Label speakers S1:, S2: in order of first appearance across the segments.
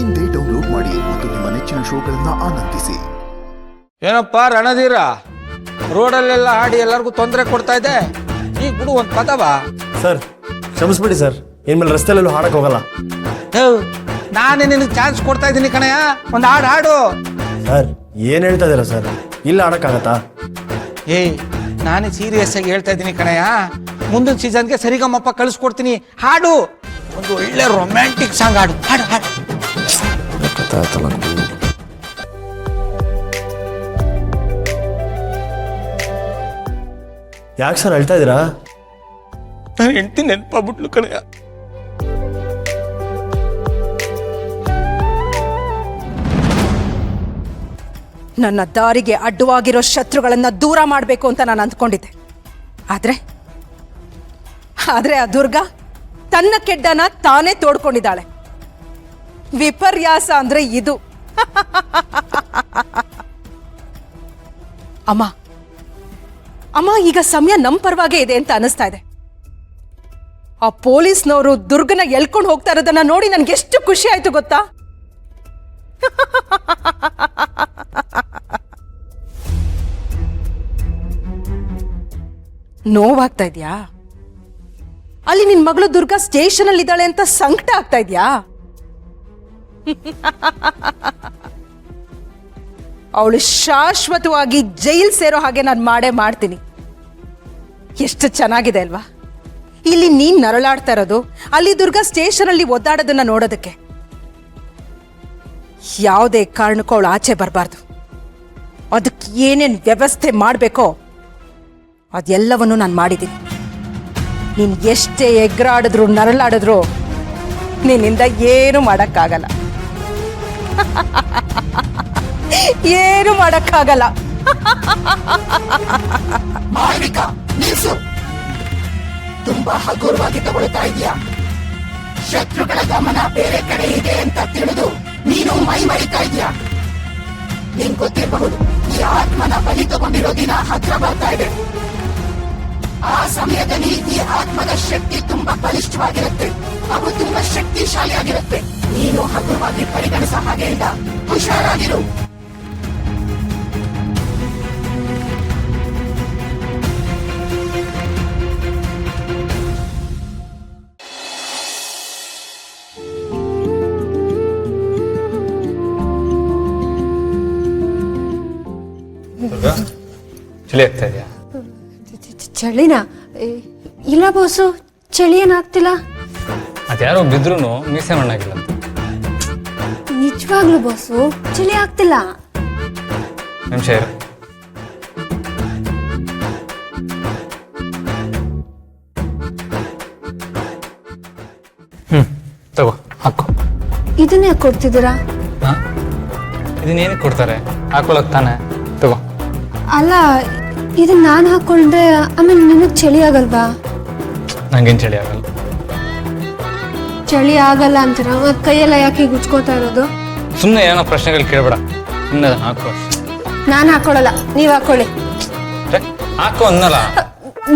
S1: ಇಂದೇ ಡೌನ್ಲೋಡ್ ಮಾಡಿ ಮತ್ತು ನಿಮ್ಮ ನೆಚ್ಚಿನ ಶೋಗಳನ್ನ ಆನಂದಿಸಿ.
S2: ಏನಪ್ಪ ರಣಧೀರ, ರೋಡಲ್ಲೆಲ್ಲ ಹಾಡಿ ಎಲ್ಲರಿಗೂ ತೊಂದರೆ ಕೊಡ್ತಾ ಇದೆ. ಈ ಬಿಡು ಒಂದು ಪದವ.
S3: ಸರ್ ಕ್ಷಮಿಸ್ಬಿಡಿ ಸರ್, ಇನ್ಮೇಲೆ ರಸ್ತೆಯಲ್ಲೂ ಹಾಡಕ್ ಹೋಗಲ್ಲ.
S2: ನಾನೇ ನಿನಗೆ ಚಾನ್ಸ್ ಕೊಡ್ತಾ ಇದ್ದೀನಿ ಕಣಯ್ಯ, ಒಂದು ಹಾಡು.
S3: ಸರ್ ಏನ್ ಹೇಳ್ತಾ ಇದೀರಾ ಸರ್, ಇಲ್ಲ ಹಾಡಕ್ಕಾಗತ್ತಾ?
S2: ನಾನೇ ಸೀರಿಯಸ್ ಆಗಿ ಹೇಳ್ತಾ ಇದ್ದೀನಿ ಕಣಯ್ಯ. ಮುಂದಿನ ಸೀಸನ್ಗೆ ಸರಿಗಮ್ಮಪ್ಪ ಕಳಿಸ್ಕೊಡ್ತೀನಿ, ಹಾಡು. ಒಂದು ಒಳ್ಳೆ ರೊಮ್ಯಾಂಟಿಕ್ ಸಾಂಗ್ ಹಾಡು. ಹಾಡು ಹಾಡು.
S3: ಯಾಕೆ ಸರ್ ಹೇಳ್ತಾ ಇದೀರಾ?
S2: ನಾನು ಹೆಂಡ್ತಿ ನೆನಪಾಗ್ಬಿಟ್ಲು ಕಣಯ್ಯ.
S4: ನನ್ನ ದಾರಿಗೆ ಅಡ್ಡವಾಗಿರೋ ಶತ್ರುಗಳನ್ನ ದೂರ ಮಾಡಬೇಕು ಅಂತ ನಾನು ಅಂದ್ಕೊಂಡಿದ್ದೆ. ಆದ್ರೆ ಆ ದುರ್ಗಾ ತನ್ನ ಕೆಡ್ಡನ ತಾನೇ ತೋಡ್ಕೊಂಡಿದ್ದಾಳೆ. ವಿಪರ್ಯಾಸ ಅಂದ್ರೆ ಇದು. ಅಮ್ಮ ಈಗ ಸಮಯ ನಮ್ಮ ಪರವಾಗೇ ಇದೆ ಅಂತ ಅನಿಸ್ತಾ ಇದೆ. ಆ ಪೊಲೀಸ್ನವರು ದುರ್ಗನ ಎಳ್ಕೊಂಡು ಹೋಗ್ತಾ ಇರೋದನ್ನ ನೋಡಿ ನನ್ಗೆ ಎಷ್ಟು ಖುಷಿ ಆಯ್ತು ಗೊತ್ತಾ? ನೋವಾಗ್ತಾ ಇದ್ಯಾ? ಅಲ್ಲಿ ನಿನ್ ಮಗಳು ದುರ್ಗಾ ಸ್ಟೇಷನ್ ಅಲ್ಲಿ ಇದ್ದಾಳೆ ಅಂತ ಸಂಕಟ ಆಗ್ತಾ ಇದ್ಯಾ? ಅವಳು ಶಾಶ್ವತವಾಗಿ ಜೈಲ್ ಸೇರೋ ಹಾಗೆ ನಾನು ಮಾಡೇ ಮಾಡ್ತೀನಿ. ಎಷ್ಟು ಚೆನ್ನಾಗಿದೆ ಅಲ್ವಾ? ಇಲ್ಲಿ ನೀನ್ ನರಳಾಡ್ತಾ ಇರೋದು, ಅಲ್ಲಿ ದುರ್ಗಾ ಸ್ಟೇಷನ್ ಅಲ್ಲಿ ಒದ್ದಾಡೋದನ್ನ ನೋಡೋದಕ್ಕೆ. ಯಾವುದೇ ಕಾರಣಕ್ಕೂ ಅವಳು ಆಚೆ ಬರಬಾರ್ದು. ಅದಕ್ಕೆ ಏನೇನು ವ್ಯವಸ್ಥೆ ಮಾಡಬೇಕೋ ಅದೆಲ್ಲವನ್ನು ನಾನು ಮಾಡಿದ್ದೀನಿ. ನೀನು ಎಷ್ಟೇ ಎಗ್ರಾಡಿದ್ರು ನರಳಾಡಿದ್ರು ನಿನ್ನಿಂದ ಏನು ಮಾಡೋಕ್ಕಾಗಲ್ಲ. ಏನು ಮಾಡೋಕ್ಕಾಗಲ್ಲ.
S5: ತುಂಬಾ ಹಗುರವಾಗಿ ತಗೊಳ್ತಾ ಇದೆಯಾ? ಶತ್ರುಗಳ ಗಮನ ಬೇರೆ ಕಡೆ ಇದೆ ಅಂತ ತಿಳಿದು ನೀನು ಮೈ ಮರಿತಾ ಇದೆಯಾ? ನಿನ್ ಗೊತ್ತಿರಬಹುದು, ಈ ಆತ್ಮನ ಬಲಿ ತಗೊಂಡಿರೋ ದಿನ ಹತ್ರ ಬರ್ತಾ ಇದೆ. ಆ ಸಮಯದಲ್ಲಿ ಈ ಆತ್ಮದ ಶಕ್ತಿ ತುಂಬಾ ಬಲಿಷ್ಠವಾಗಿರುತ್ತೆ, ಅವು ತುಂಬಾ ಶಕ್ತಿಶಾಲಿಯಾಗಿರುತ್ತೆ. ನೀನು ಹಗುರವಾಗಿ ಪರಿಗಣಿಸ ಹಾಗೆ ಇಲ್ಲ, ಹುಷಾರಾಗಿರು.
S6: ಚಳಿ ಆಗ್ತಾ ಇದೆಯಾ?
S7: ಚಳಿನಾ? ಇಲ್ಲ ಬಾಸು, ಚಳಿ ಏನಾಗ್ತಿಲ್ಲ.
S6: ಅದ್ಯಾರೋ ಬಿದ್ರು ಮೀಸೆ ಮಣ್ಣಾಗಿಲ್ಲ.
S7: ನಿಜವಾಗ್ಲು ಬಾಸು ಚಳಿ ಆಗ್ತಿಲ್ಲ.
S6: ನಿಮಿಷ ಇರು. ತಗೋ ಹಾಕೋ.
S7: ಇದನ್ನೇ ಕೊಡ್ತಿದ್ದೀರಾ?
S6: ಇದನ್ನೇನಕ್ಕೆ ಕೊಡ್ತಾರೆ? ಹಾಕೊಳಕ್ ತಾನೆ. ತಗೋ.
S7: ಅಲ್ಲ, ಇದನ್ನ ನಾನು ಹಾಕೊಂಡ್ರೆ ಆಮೇಲೆ ನಿನಗ್ ಚಳಿ ಆಗಲ್ವಾ?
S6: ನಂಗೇನು ಚಳಿ ಆಗಲ್ಲ.
S7: ಚಳಿ ಆಗಲ್ಲ ಅಂತೀರ, ಮತ್ ಕೈಯೆಲ್ಲ ಯಾಕೆ ಗುಚ್ಕೋತಾ ಇರೋದು?
S6: ಸುಮ್ಮನೆ ಏನೋ ಪ್ರಶ್ನೆಗಳು ಕೇಳಬೇಡ. ಸುಮ್ಮನೆ ಹಾಕೋ.
S7: ನಾನು ಹಾಕೊಳ್ಳಲ್ಲ, ನೀವ್ ಹಾಕೊಳ್ಳಿ.
S6: ಹಾಕೋ ಅನ್ನಲ್ಲ.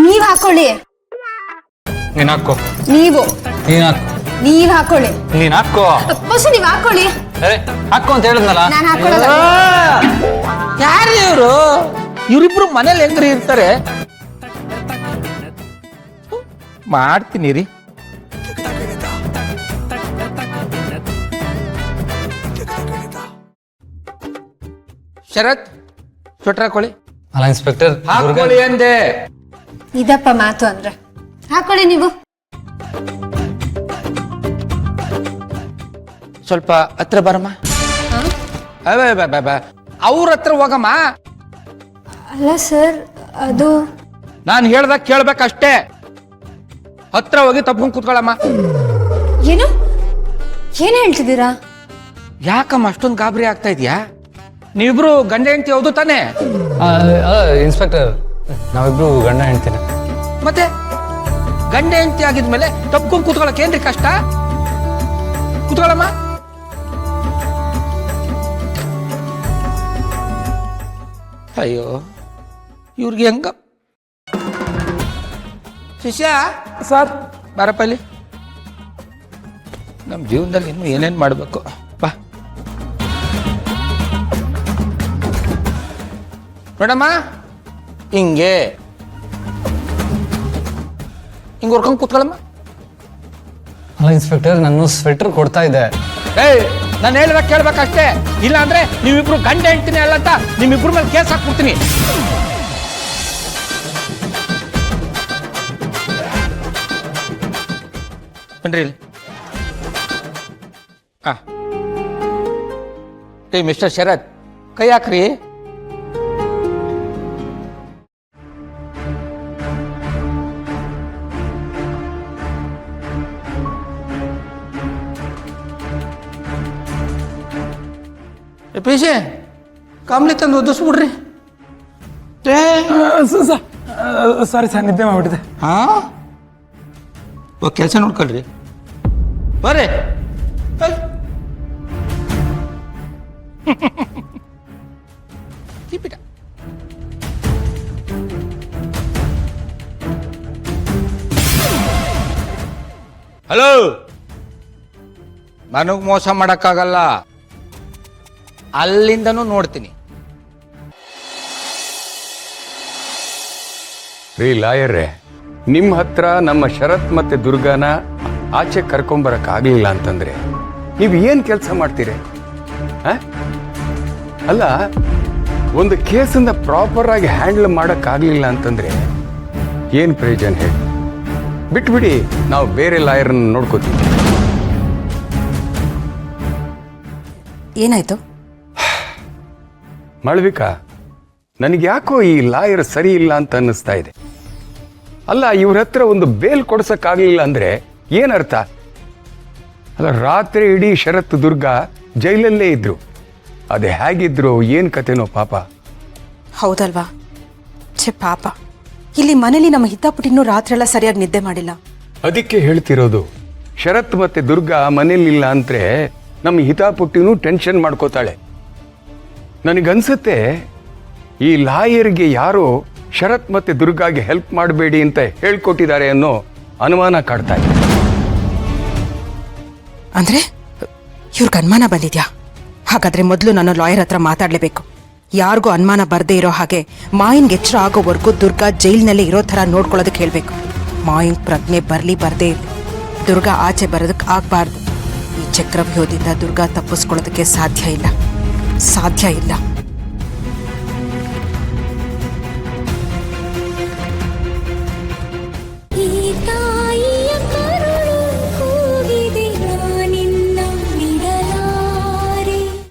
S7: ನೀವ್ ಹಾಕೊಳ್ಳಿ.
S6: ನೀನ್ ಹಾಕೋ.
S7: ನೀವ್ ಹಾಕೊಳ್ಳಿ.
S6: ನೀನ್ ಹಾಕೋ.
S7: ಬಸ್ ನೀವ್ ಹಾಕೊಳ್ಳಿ.
S6: ಹಾಕೋ ಅಂತ ಹೇಳಿದ್ನಲ್ಲ.
S7: ನಾನು ಹಾಕೊಳ್ಳಲ್ಲ.
S2: ಯಾರು ಇವರು? ಇವರಿಬ್ರು ಮನೇಲಿ ಹೆಂಗ್ರಿ ಇರ್ತಾರೆ? ಮಾಡ್ತೀನಿ ರೀ. ಶರತ್, ಸ್ವೆಟರ್ ಹಾಕೊಳ್ಳಿ.
S6: ಅಲ್ಲ ಇನ್ಸ್ಪೆಕ್ಟರ್,
S2: ಹಾಕೊಳ್ಳಿ ಅಂದೆ.
S7: ಇದಪ್ಪ ಮಾತು ಅಂದ್ರೆ. ಹಾಕೊಳ್ಳಿ ನೀವು.
S2: ಸ್ವಲ್ಪ ಹತ್ರ ಬರಮ್ಮ. ಅವ್ರ ಹತ್ರ ಹೋಗಮ್ಮ.
S7: ಅಲ್ಲ ಸರ್, ಅದು
S2: ನಾನು ಹೇಳ್ದಾಗ ಕೇಳ್ಬೇಕಷ್ಟೇ. ಹತ್ರ ಹೋಗಿ ತಪ್ಕೊಂಡು ಕೂತ್ಕೊಳ್ಳಮ್ಮ.
S7: ಏನು ಏನ್ ಹೇಳ್ತಿದ್ದೀರಾ?
S2: ಯಾಕಮ್ಮ ಅಷ್ಟೊಂದು ಗಾಬರಿ ಆಗ್ತಾ ಇದೆಯಾ? ನೀವಿಬ್ರು ಗಂಡ ಹೆಂಡತಿ ಹೌದು ತಾನೆ?
S6: ಇನ್ಸ್ಪೆಕ್ಟರ್, ನಾವಿಬ್ರು ಗಂಡ ಹೆಂಡ್ತೀನಿ.
S2: ಮತ್ತೆ ಗಂಡ ಹೆಂಡತಿ ಆಗಿದ್ಮೇಲೆ ತಪ್ಕೊಂಡು ಕೂತ್ಕೊಳ್ಳೋಕೆ ಏನ್ರಿ ಕಷ್ಟ? ಕೂತ್ಕೊಳ್ಳಮ್ಮ. ಅಯ್ಯೋ, ಇವ್ರಿಗೆ ಹೆಂಗ? ಶಿಷ್ಯ ಸರ್, ಬಾರಪ್ಪ ಇಲ್ಲಿ. ನಮ್ಮ ಜೀವನದಲ್ಲಿ ಇನ್ನೂ ಏನೇನು ಮಾಡಬೇಕು ಬಾ. ನೋಡಮ್ಮ ಹಿಂಗೆ ಹಿಂಗೆ ಹೊರ್ಕೊಂಡು ಕೂತ್ಕೊಳ್ಳಮ್ಮ.
S6: ಅಲ್ಲ ಇನ್ಸ್ಪೆಕ್ಟರ್, ನಾನು ಸ್ವೆಟರ್ ಕೊಡ್ತಾ ಇದ್ದೆ.
S2: ಏಯ್ ನಾನು ಹೇಳಿದ ಕೇಳ್ಬೇಕಷ್ಟೇ, ಇಲ್ಲ ಅಂದ್ರೆ ನೀವಿಬ್ರು ಗಂಡ ಹೆಂಡ್ತೀನಿ ಅಲ್ಲ ಅಂತ ನಿಮ್ಮಿಬ್ರ ಮೇಲೆ ಕೇಸ್ ಹಾಕ್ಬಿಡ್ತೀನಿ. ಬನ್ರಿ ಇಲ್ಲಿ. ಮಿಸ್ಟರ್ ಶರತ್, ಕೈ ಹಾಕ್ರಿ. ಪೇಶೆ ಕಾಮ್ಲಿ ತಂದು ಒದಿಸ್ಬಿಡ್ರಿ.
S6: ಸಾರಿ ಸರ್, ನಿದ್ದೆ ಮಾಡ್ಬಿಟ್ಟಿದೆ.
S2: ಹಾ ಕೆಲಸ ನೋಡ್ಕೊಳ್ರಿ ಬರ್ರಿ. ಹಲೋ, ನನಗ್ ಮೋಸ ಮಾಡಕ್ಕಾಗಲ್ಲ, ಅಲ್ಲಿಂದನೂ ನೋಡ್ತೀನಿ.
S8: ರೀ ಲಾಯರ್ರೆ, ನಿಮ್ಮ ಹತ್ರ ನಮ್ಮ ಶರತ್ ಮತ್ತೆ ದುರ್ಗಾನ ಆಚೆ ಕರ್ಕೊಂಬರಕ್ ಆಗ್ಲಿಲ್ಲ ಅಂತಂದ್ರೆ ನೀವು ಏನ್ ಕೆಲಸ ಮಾಡ್ತೀರಿ? ಅಲ್ಲ, ಒಂದು ಕೇಸನ್ನ ಪ್ರಾಪರ್ ಆಗಿ ಹ್ಯಾಂಡಲ್ ಮಾಡಕ್ ಆಗ್ಲಿಲ್ಲ ಅಂತಂದ್ರೆ ಏನ್ ಪ್ರಯೋಜನ ಹೇಳಿ? ಬಿಟ್ಬಿಡಿ, ನಾವು ಬೇರೆ ಲಾಯರ್ನ ನೋಡ್ಕೋತೀವಿ.
S4: ಏನಾಯ್ತು?
S8: ಮಾಳವಿಕಾ, ನನಗೆ ಯಾಕೋ ಈ ಲಾಯರ್ ಸರಿ ಇಲ್ಲ ಅಂತ ಅನ್ನಿಸ್ತಾ ಇದೆ. ಅಲ್ಲ, ಇವ್ರ ಹತ್ರ ಒಂದು ಬೇಲ್ ಕೊಡ್ಸಕ್ಕಾಗ್ಲಿಲ್ಲ ಅಂದ್ರೆ ಏನರ್ಥ? ಅಲ್ಲ, ರಾತ್ರಿ ಇಡೀ ಶರತ್ ದುರ್ಗಾ ಜೈಲಲ್ಲೇ ಇದ್ರು. ಅದೇ ಹೇಗಿದ್ರು, ಏನ್ ಕತೆನೋ ಪಾಪ.
S4: ಹೌದಲ್ವಾ? ಛೆ ಪಾಪ, ಇಲ್ಲಿ ಮನೇಲಿ ನಮ್ಮ ಹಿತಾಪುಟ್ಟಿನೂ ರಾತ್ರಿ ಎಲ್ಲ ಸರಿಯಾಗಿ ನಿದ್ದೆ ಮಾಡಿಲ್ಲ.
S8: ಅದಕ್ಕೆ ಹೇಳ್ತಿರೋದು, ಶರತ್ ಮತ್ತೆ ದುರ್ಗಾ ಮನೇಲಿಲ್ಲ ಅಂದ್ರೆ ನಮ್ಮ ಹಿತಾಪುಟ್ಟಿನೂ ಟೆನ್ಷನ್ ಮಾಡ್ಕೋತಾಳೆ. ನನಗನ್ಸುತ್ತೆ ಈ ಲಾಯರ್ಗೆ ಯಾರೋ ಶರತ್ ಮತ್ತೆ ದುರ್ಗಾಗೆ ಹೆಲ್ಪ್ ಮಾಡಬೇಡಿ ಅಂತ ಹೇಳ್ಕೊಟ್ಟಿದ್ದಾರೆ ಅನ್ನೋ ಅನುಮಾನ ಕಾಡ್ತಾ ಇದೆ.
S4: ಅಂದ್ರೆ ಇವ್ರಿಗೆ ಅನುಮಾನ ಬಂದಿದ್ಯಾ? ಹಾಗಾದ್ರೆ ಮೊದಲು ನಾನು ಲಾಯರ್ ಹತ್ರ ಮಾತಾಡ್ಲೇಬೇಕು. ಯಾರಿಗೂ ಅನುಮಾನ ಬರ್ದೇ ಇರೋ ಹಾಗೆ ಮಾಯಿನ್ಗೆ ಎಚ್ಚರ ಆಗೋವರೆಗೂ ದುರ್ಗಾ ಜೈಲಿನಲ್ಲೇ ಇರೋ ಥರ ನೋಡ್ಕೊಳ್ಳೋದಕ್ಕೆ ಹೇಳ್ಬೇಕು. ಮಾಯಿನ್ ಪ್ರಜ್ಞೆ ಬರ್ಲಿ ಬರ್ದೇ ಇರಲಿ, ದುರ್ಗಾ ಆಚೆ ಬರೋದಕ್ಕೆ ಆಗ್ಬಾರ್ದು. ಈ ಚಕ್ರವ್ಯೂಹದಿಂದ ದುರ್ಗಾ ತಪ್ಪಿಸ್ಕೊಳ್ಳೋದಕ್ಕೆ ಸಾಧ್ಯ ಇಲ್ಲ.